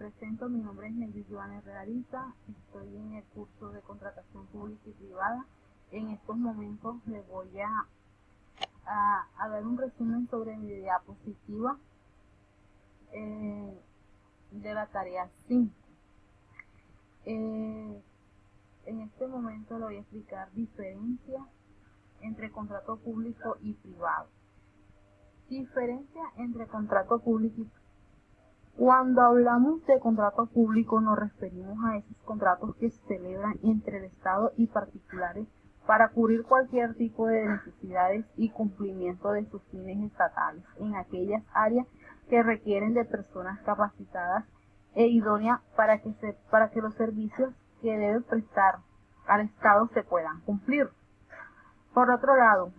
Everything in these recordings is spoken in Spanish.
presento, mi nombre es Nelly Joana Herrera Ariza, estoy en el curso de contratación pública y privada. En estos momentos les voy a dar un resumen sobre mi diapositiva de la tarea 5. En este momento le voy a explicar diferencia entre contrato público y privado. Diferencia entre contrato público y privado. Cuando hablamos de contrato público nos referimos a esos contratos que se celebran entre el Estado y particulares para cubrir cualquier tipo de necesidades y cumplimiento de sus fines estatales en aquellas áreas que requieren de personas capacitadas e idóneas para que los servicios que debe prestar al Estado se puedan cumplir. Por otro lado,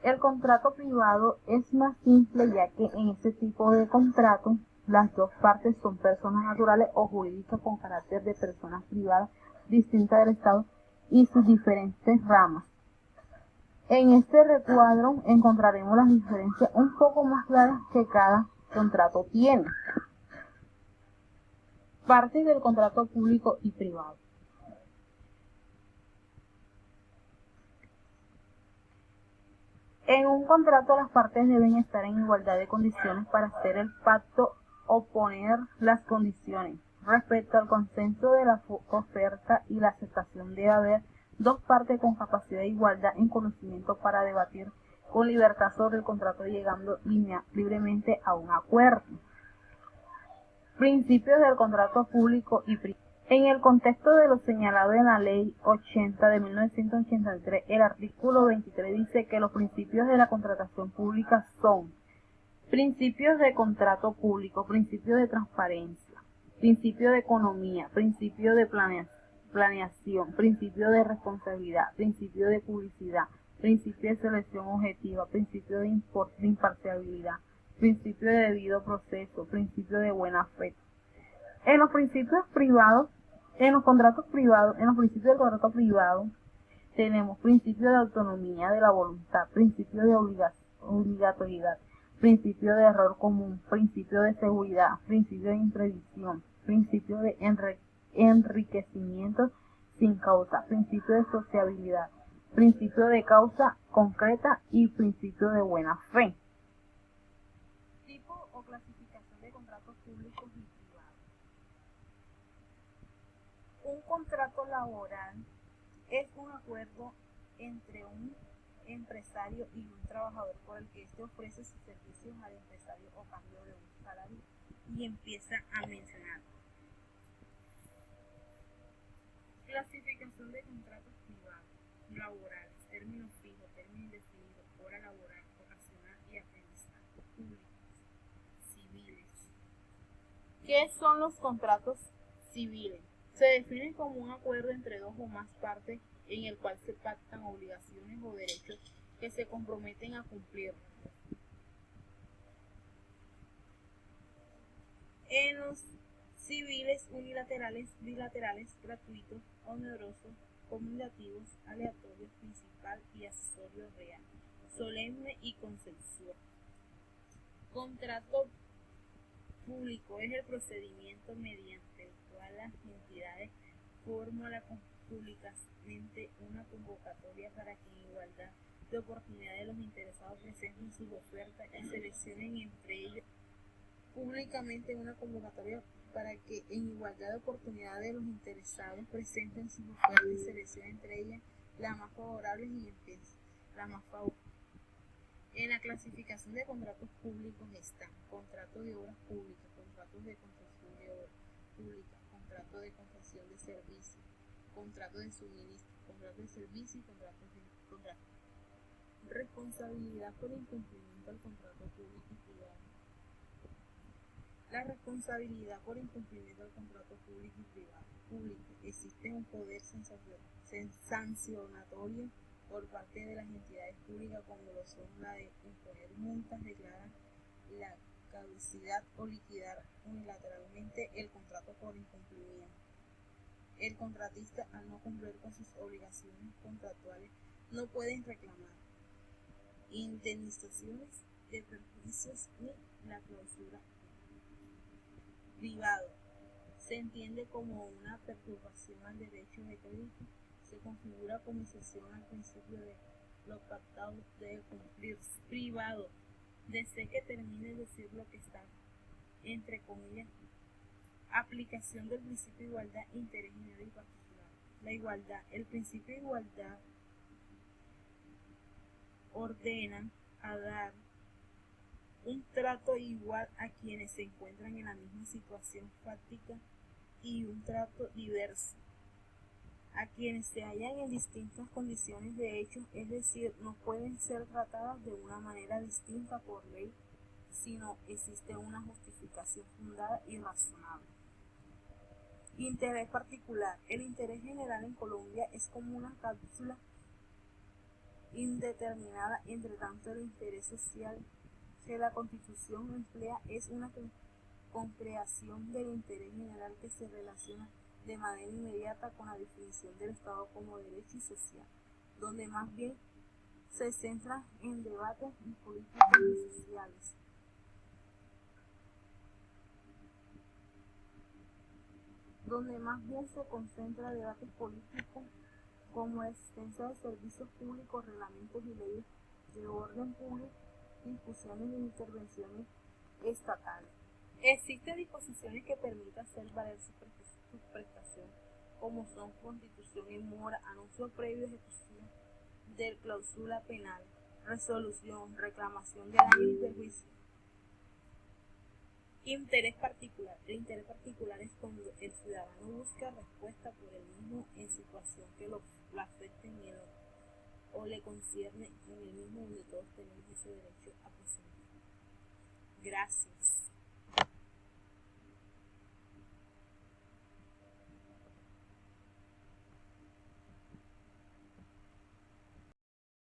el contrato privado es más simple, ya que en este tipo de contrato las dos partes son personas naturales o jurídicas con carácter de personas privadas distintas del Estado y sus diferentes ramas. En este recuadro encontraremos las diferencias un poco más claras que cada contrato tiene. Partes del contrato público y privado. En un contrato las partes deben estar en igualdad de condiciones para hacer el pacto o poner las condiciones. Respecto al consenso de la oferta y la aceptación, debe haber dos partes con capacidad de igualdad en conocimiento para debatir con libertad sobre el contrato, llegando libremente a un acuerdo. Principios del contrato público y privado. En el contexto de lo señalado en la Ley 80 de 1983, el artículo 23 dice que los principios de la contratación pública son: principios de contrato público, principio de transparencia, principio de economía, principio de planeación, principio de responsabilidad, principio de publicidad, principio de selección objetiva, principio de imparcialidad, principio de debido proceso, principio de buena fe. En los principios privados, en los principios del contrato privado, tenemos principio de autonomía de la voluntad, principio de obligatoriedad, principio de error común, principio de seguridad, principio de imprevisión, principio de enriquecimiento sin causa, principio de sociabilidad, principio de causa concreta y principio de buena fe. Tipo o clasificación de contratos públicos y privados. Un contrato laboral es un acuerdo entre un empresario y un trabajador por el que éste ofrece sus servicios al empresario o cambio de un salario, y empieza a mencionar. Clasificación de contratos privados, laborales, término fijo, término indefinido, hora laboral, ocasional y aprendizaje, públicos, civiles. ¿Qué son los contratos civiles? Se definen como un acuerdo entre dos o más partes en el cual se pactan obligaciones o derechos que se comprometen a cumplir. En los civiles, unilaterales, bilaterales, gratuitos, onerosos, conmutativos, aleatorios, principal y accesorio real, solemne y consensual. Contrato público es el procedimiento mediante el cual las entidades formulan públicamente una convocatoria para que en igualdad de oportunidades los interesados presenten sus ofertas y seleccionen entre ellos públicamente una convocatoria para que en igualdad de oportunidades los interesados presenten sus ofertas y seleccionen entre ellas las más favorables y empiecen las más favorables. En la clasificación de contratos públicos están contratos de obras públicas, contratos de concesión de obras públicas, contratos de concesión de servicios, contratos de suministro, contratos de servicio y contratos de contrato. Responsabilidad por incumplimiento del contrato público y privado. La responsabilidad por incumplimiento del contrato público y privado. Existe un poder sancionatorio por parte de las entidades públicas, como lo son la de imponer multas, declarar la caducidad o liquidar unilateralmente el contrato por incumplimiento. El contratista, al no cumplir con sus obligaciones contractuales, no puede reclamar indemnizaciones de perjuicios ni la clausura. Privado. Se entiende como una perturbación al derecho de crédito, se configura como excepción al principio de lo pactado debe cumplirse. Privado, desde que termine de decir lo que está entre comillas. Aplicación del principio de igualdad, interés general y particular. La igualdad. El principio de igualdad ordena a dar un trato igual a quienes se encuentran en la misma situación fáctica y un trato diverso a quienes se hallan en distintas condiciones de hecho, es decir, no pueden ser tratadas de una manera distinta por ley, sino existe una justificación fundada y razonable. Interés particular. El interés general en Colombia es como una cápsula indeterminada, entre tanto el interés social que la Constitución emplea es una concreación del interés general que se relaciona de manera inmediata con la definición del Estado como derecho y social, donde más bien se centra en debates políticos y sociales. Donde más bien se concentra debates políticos como la existencia de servicios públicos, reglamentos y leyes de orden público, discusiones e intervenciones estatales. Existen disposiciones que permitan hacer valer su prestación, como son constitución en mora, anuncio previo, ejecución de cláusula penal, resolución, reclamación de daños y perjuicios. Interés particular. El interés particular es cuando el ciudadano busca respuesta por el mismo en situación que lo afecte en el otro o le concierne en el mismo donde todos tenemos ese derecho a presentar. Gracias.